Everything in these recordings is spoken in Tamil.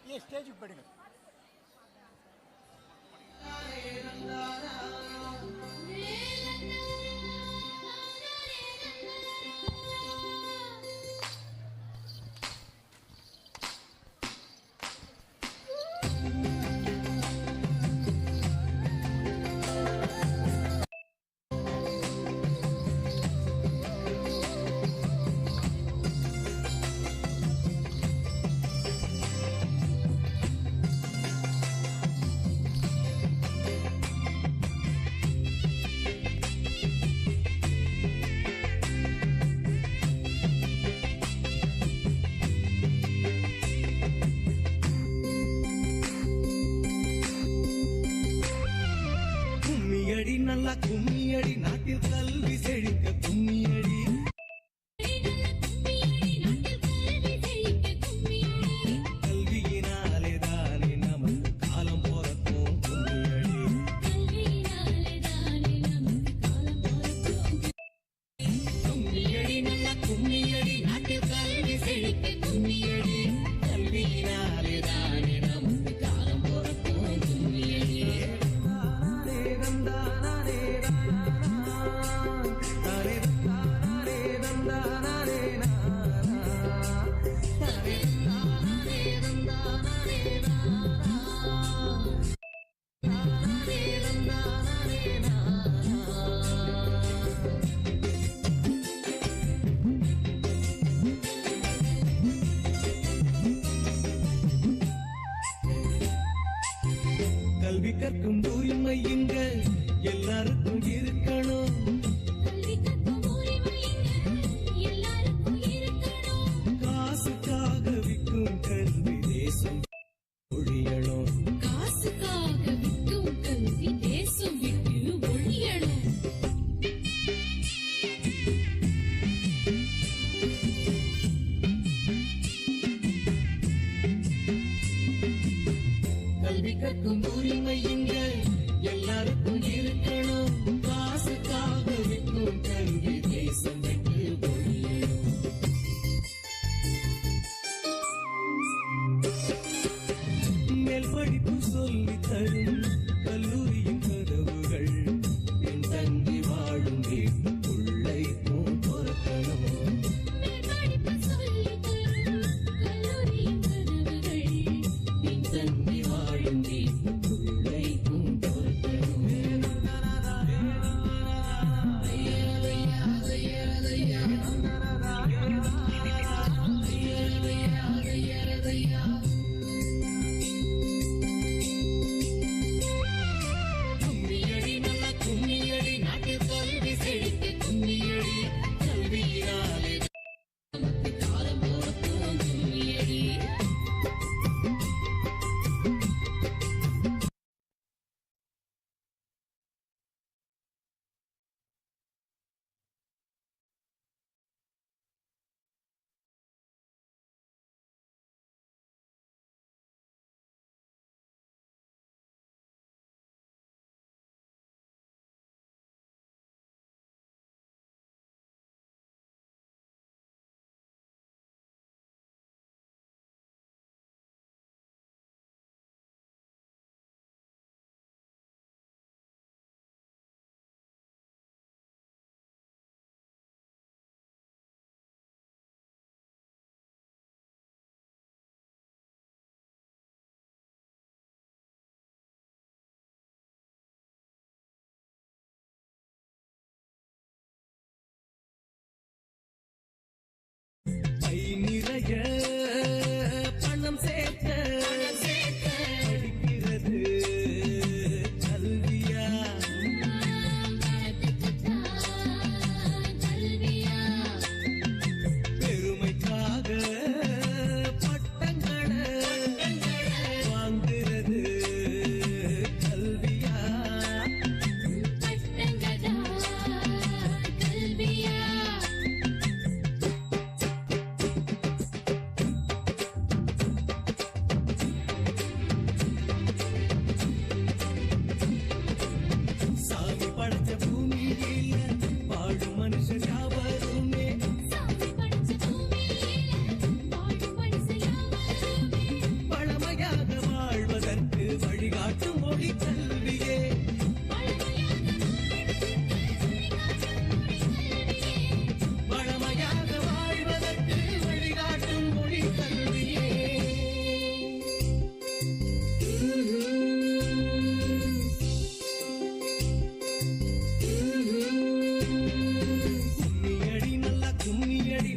ஸ்டேஜுக்கு போயிடுங்க. நல்லா கும்மியடி, நாட்டில் கல்வி செழிக்க கும்மியடி. கல்வியினாலே தானே நமக்கு காலம் பிறக்கும் கும்மியடி. கும்மியடி நல்லா கும்மியடி, நாட்டில் கல்வி செழிக்க கும்மியடி. கல்வியினாலே தானே நமக்கு காலம் பிறக்கும் கும்மியடி. கல்வி கற்கும் உரிமை இங்க எல்லாருக்கும் இருக்கணும். காசுக்காக விற்கும் கல்வி தேசம் ஒழியணும். காசுக்காக விற்கும் கல்வி தேசம் விட்டு ஒழியணும். கல்வி கற்கும் உரிமை இங்க எல்லாருக்கும் இருக்கணும். காசுக்காக விற்கும் கல்வி தேசம் விட்டு ஒழியணும். மேல் படிப்பு சொல்லி தரும் கல்லூரியின் கதவுகள் என் தங்கி வாழும் வீட்டுக்குள்ளைக்கும் பொறுக்கணும். தங்கி வாழும் வீட்டுக்குள்ளைக்கும் பொறுக்கணும்.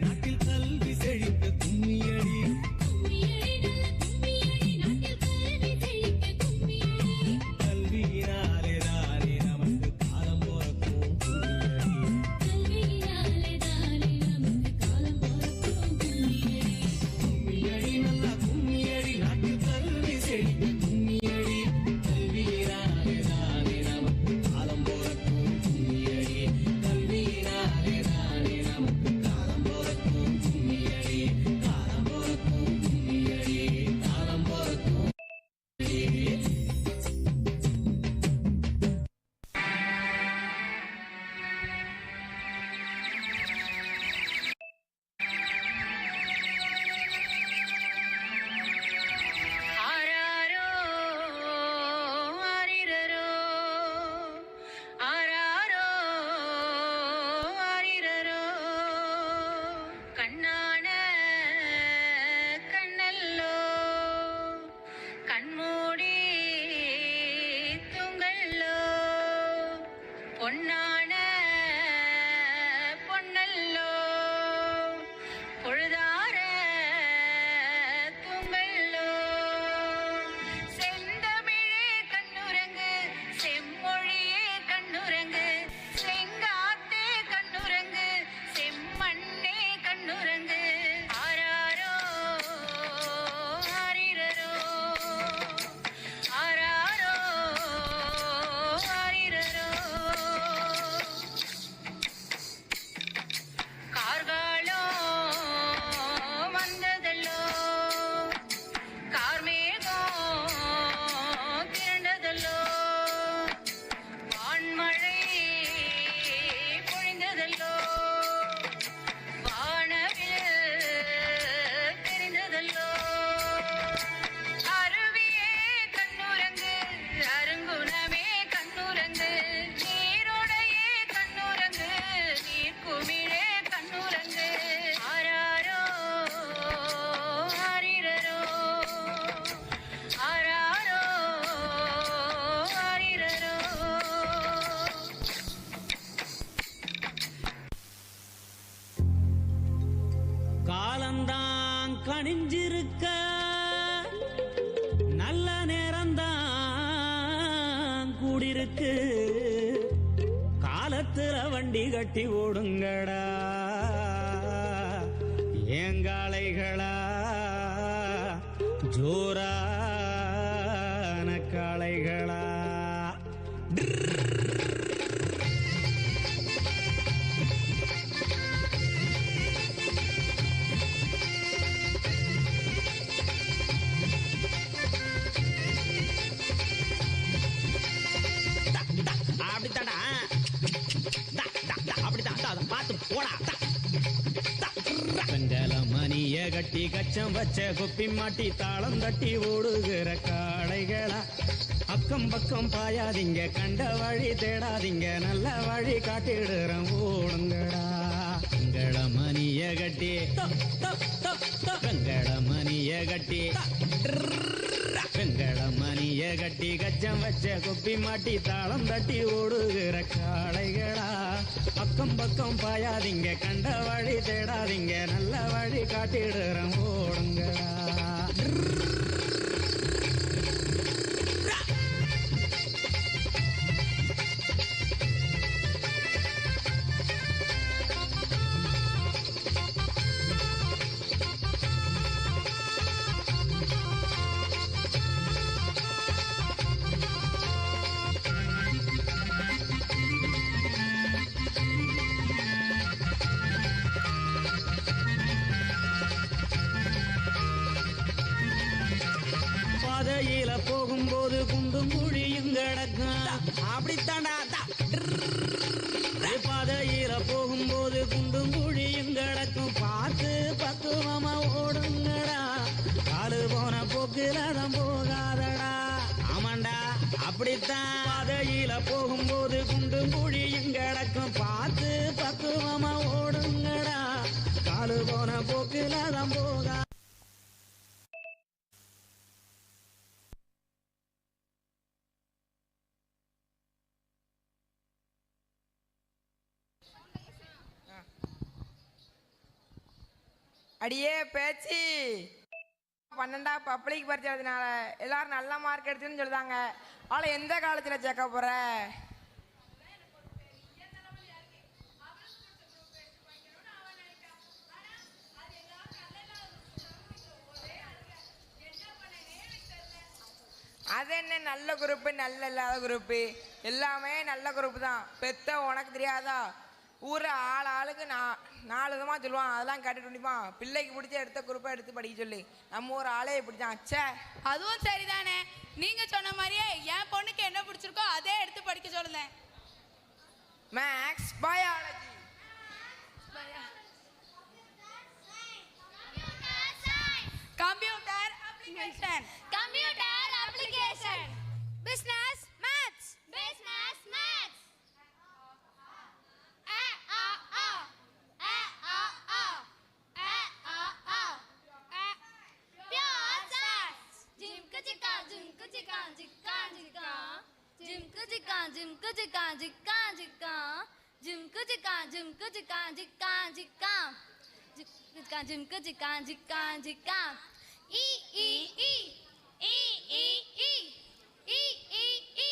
நாட்டில் கல்வி செழிக்க கும்மியடி கும்மியடி நல்ல கும்மியடி நாட்டில் கல்வி செழிக்க கும்மியடி கல்வியினாலே தானே நமக்கு காலம் பிறக்கும் கல்வியினாலே தானே நமக்கு காலம் பிறக்கும் கும்மியடி கும்மியடி நல்லா கும்மியடி நாட்டில் கல்வி செழிக்க கும்மியடி கல்வியினாலே தானே நமக்கு காலம் பிறக்கும் கும்மியடி கல்வியினாலே தானே நமக்கு காலம் பிறக்கும் கும்மியடி காலம் பிறக்கும் கும்மியடி காலம் பிறக்கும் ஆராரோ ஆரிரரோ ஆராரோ ஆரிரரோ கண்ணான கண்ணல்லோ கண்மூடி தூங்கல்லோ பொன்னான பொன்னல்லோ பொழுதார தூங்கல்லோ செந்தமிழே கண்ணுரங்கு செம்மொழியே கண்ணுரங்கு செங்காத்தே கண்ணுரங்கு செம்மண்ணே கண்ணுரங்கு ஆராரோ ஆரிரரோ ஆராரோ ஆரிரரோ கார்காலம் வந்ததல்லோ கார்மேகம் திரண்டதல்லோ வான்மழை பொழிந்ததல்லோ வானவில் தெரிந்ததல்லோ அருவியே கண்ணுரங்கு அருங்குணமே கண்ணுரங்கு நீரோடையே கண்ணுரங்கு நீர்க்குமிழே கண்ணுரங்கு ஆராரோ ஆரிரரோ ஆராரோ ஆரிரரோ காலந்தான் கணிஞ்சிருக்க நல்ல நேரம்தான் கூடிருக்கு காலத்துல வண்டி கட்டி ஓடுங்கடா ஏங்காளைகளா ஜோரான காளைகளா அப்படித்தாடா அப்படித்தான் பார்த்து போடா வெங்கல மணிய கட்டி கச்சம் வச்ச குப்பி மாட்டி தாளம் தட்டி ஓடுகிற காளைகளா அக்கம் பக்கம் பாயாதீங்க கண்ட வழி தேடாதீங்க நல்ல வழி காட்டிடுறோம் ஓடுங்கடா வெங்கல மணிய கட்டி வெங்கல மணிய கட்டி வெங்கல மணிய கட்டி கச்சம் வச்ச குப்பி மாட்டி தாளம் தட்டி ஓடுகிற காளைகளா அக்கம் பக்கம் பாயாதீங்க கண்ட வழி தேடாதீங்க நல்ல வழி காட்டிடுறோம் ஓடுங்கடா பாதையில போகும்போது குண்டும் குழியும் கிடக்கும் அப்படித்தாண்டா பாதையில போகும்போது குண்டும் குழியும் கிடக்கும் பார்த்து பக்குவமா ஓடுங்கடா காலு போன போக்குல தான் போகாதடா ஆமாண்டா அப்படித்தான் பாதையில போகும்போது குண்டும் குழியும் கிடக்கும் பார்த்து பக்குவமா ஓடுங்கடா காலு போன போக்குல தான் போகா அடியே பேச்சு 12 பப்ளிக் பரிச்சை எழுதினால எல்லாரும் நல்ல மார்க் எடுத்துன்னு சொல்லுதாங்க. அவளை எந்த காலத்தில் சேர்க்க போற? அது என்ன நல்ல குரூப்பு நல்ல இல்லாத குரூப்பு? எல்லாமே நல்ல குரூப்பு தான். பெத்த உனக்கு தெரியாதா? ஊரில் ஆளுக்கு 4 விதமாக சொல்லுவான். அதெல்லாம் கேட்டுட்டு நிற்பான். பிள்ளைக்கு பிடிச்ச எடுத்த குரூப்பை எடுத்து படிக்க சொல்லி நம்ம ஒரு ஆளே பிடிச்சான். ச்சே, அதுவும் சரிதானே. நீங்க சொன்ன மாதிரியே என் பொண்ணுக்கு என்ன பிடிச்சிருக்கோ அதே எடுத்து படிக்க சொல்லுங்க. Maths biology. Computer application. Computer application. Business maths. Business maths. அ ஆ ஆ அ ஆ ஆ அ ஆ ஆ பியூர் சயின்ஸ். ஜிம்கு ஜிகா ஜிம்கு ஜிகா ஜிகா ஜிகா ஜிம்கு ஜிகா ஜிம்கு ஜிகா ஜிகா ஜிகா ஜிம்கு ஜிகா ஜிம்கு ஜிகா ஜிகா ஜிகா ஜிம்கு ஜிகா ஜிகா ஜிகா E E E E E E E E E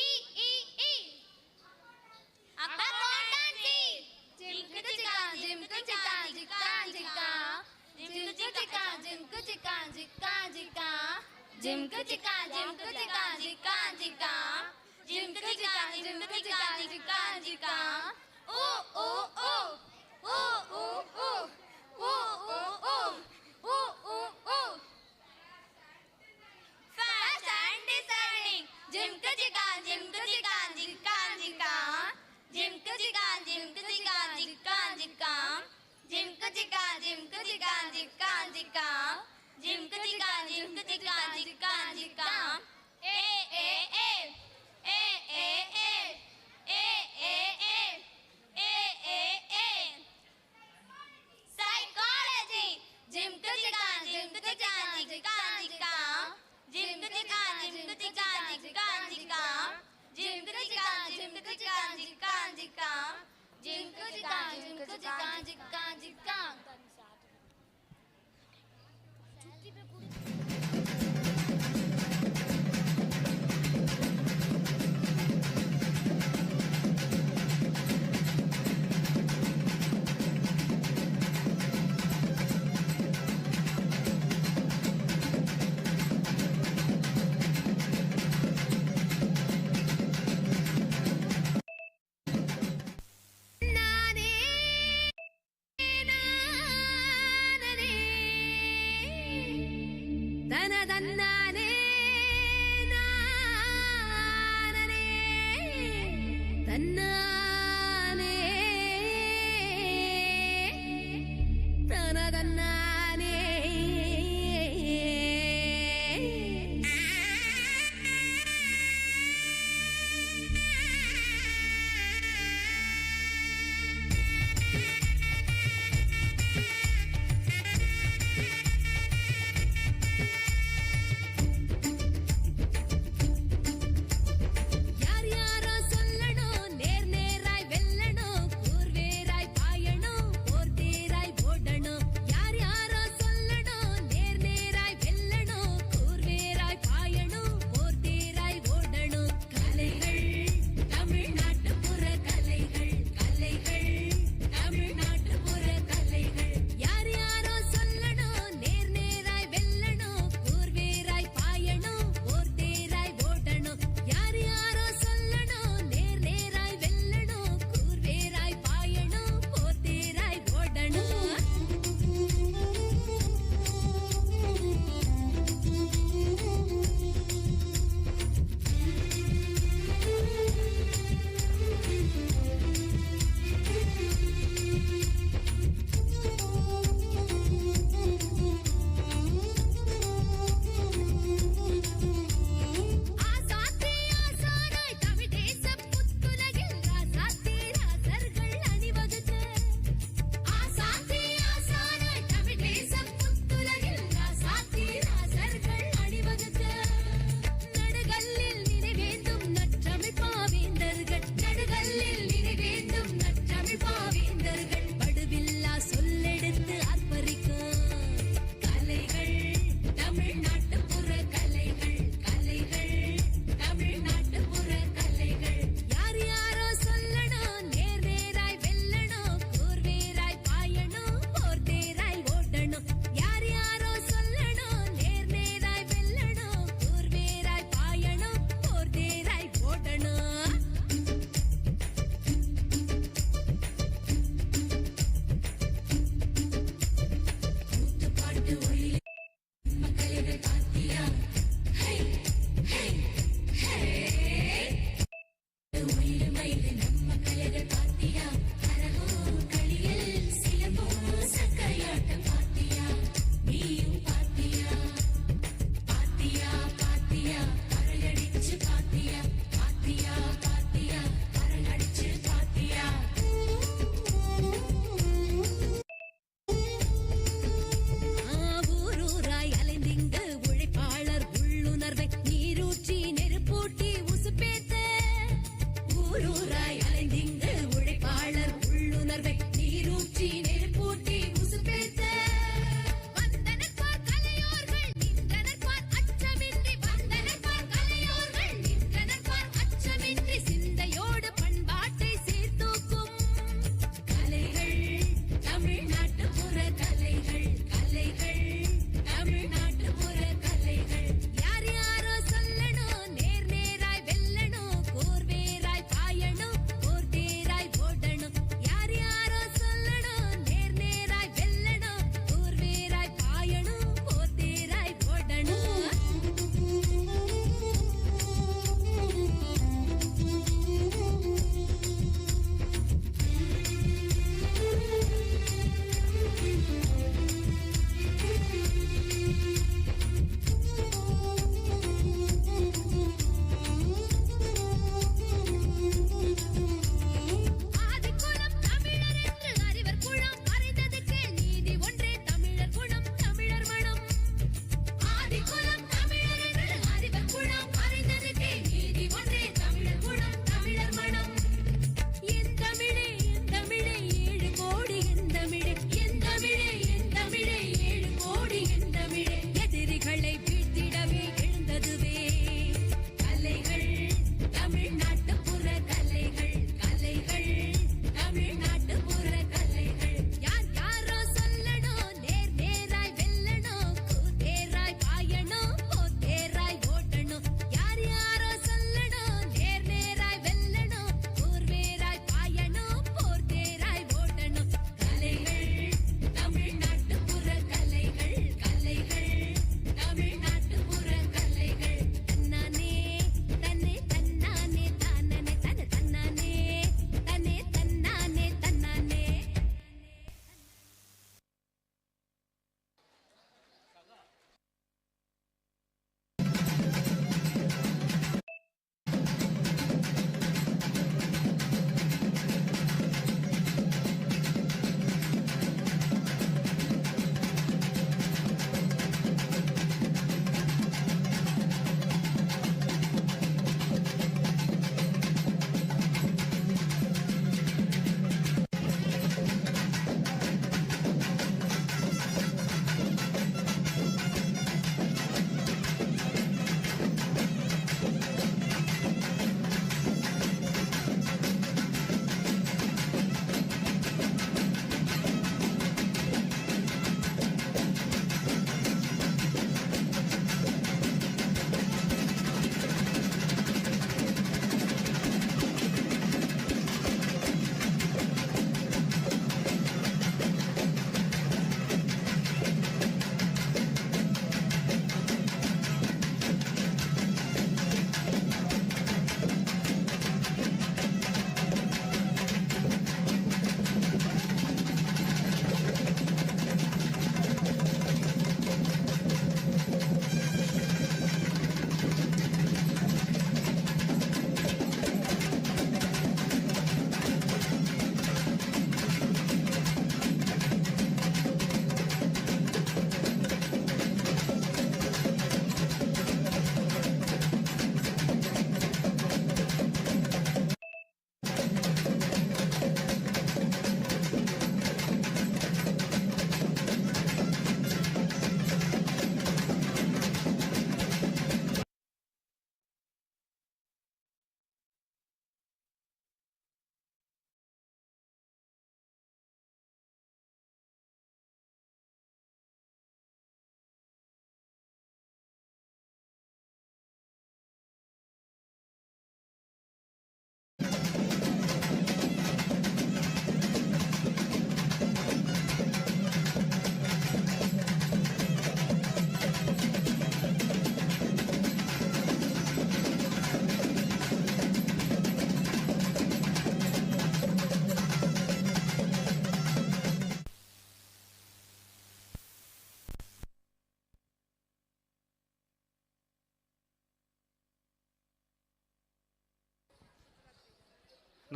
E E E accountancy. Jimku jika jimku jika jika jika jimku jika jimku jika jika jika jimku jika jimku jika jika jika jimku jika jimku jika jika jika ooh ooh ooh ooh ooh ooh ooh ooh ooh ooh ooh ooh fashion designing. Jimku jika jimku jika jika jika jimku jika jimku jika jika jika jimku jika jimku jika jika jika jimku jika jimku jika jika jika a a a a a a a a a a a psychology. Jimku jika jimku jika jika jika jimku jika jimku jika jika jika jimku jika jimku jika jika jika jimku jika jimku jika jika jika. தனதன்னானே நானனே தன்னானே தனதன்னானே யார் யாரோ சொல்லணும் நேர்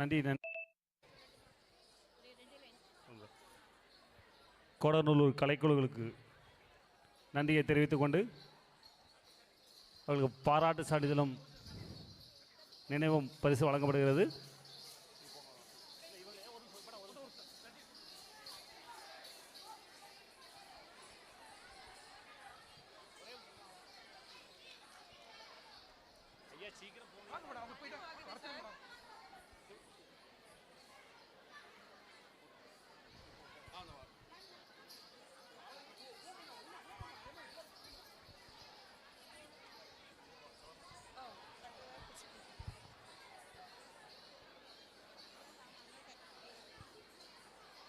நன்றி. கோடநல்லூர் கலைக்குழுக்களுக்கு நன்றியை தெரிவித்துக் கொண்டு அவர்களுக்கு பாராட்டு சான்றிதழும் நினைவும் பரிசு வழங்கப்படுகிறது.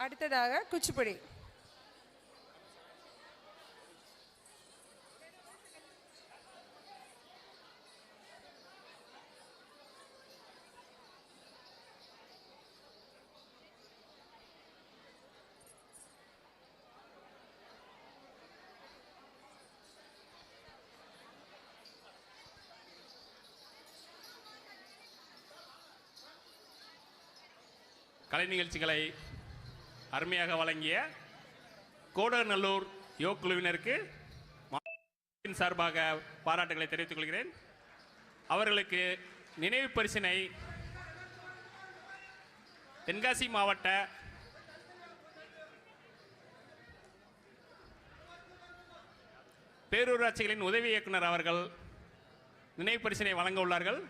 அடுத்ததாக குச்சிப்புடி. கலை நிகழ்ச்சிகளை அருமையாக வழங்கிய கோடநல்லூர் யோக குழுவினருக்கு சார்பாக பாராட்டுகளை தெரிவித்துக் கொள்கிறேன். அவர்களுக்கு நினைவு பரிசினை தென்காசி மாவட்ட பேரூராட்சிகளின் உதவி இயக்குனர் அவர்கள் நினைவு பரிசினை வழங்க உள்ளார்கள்.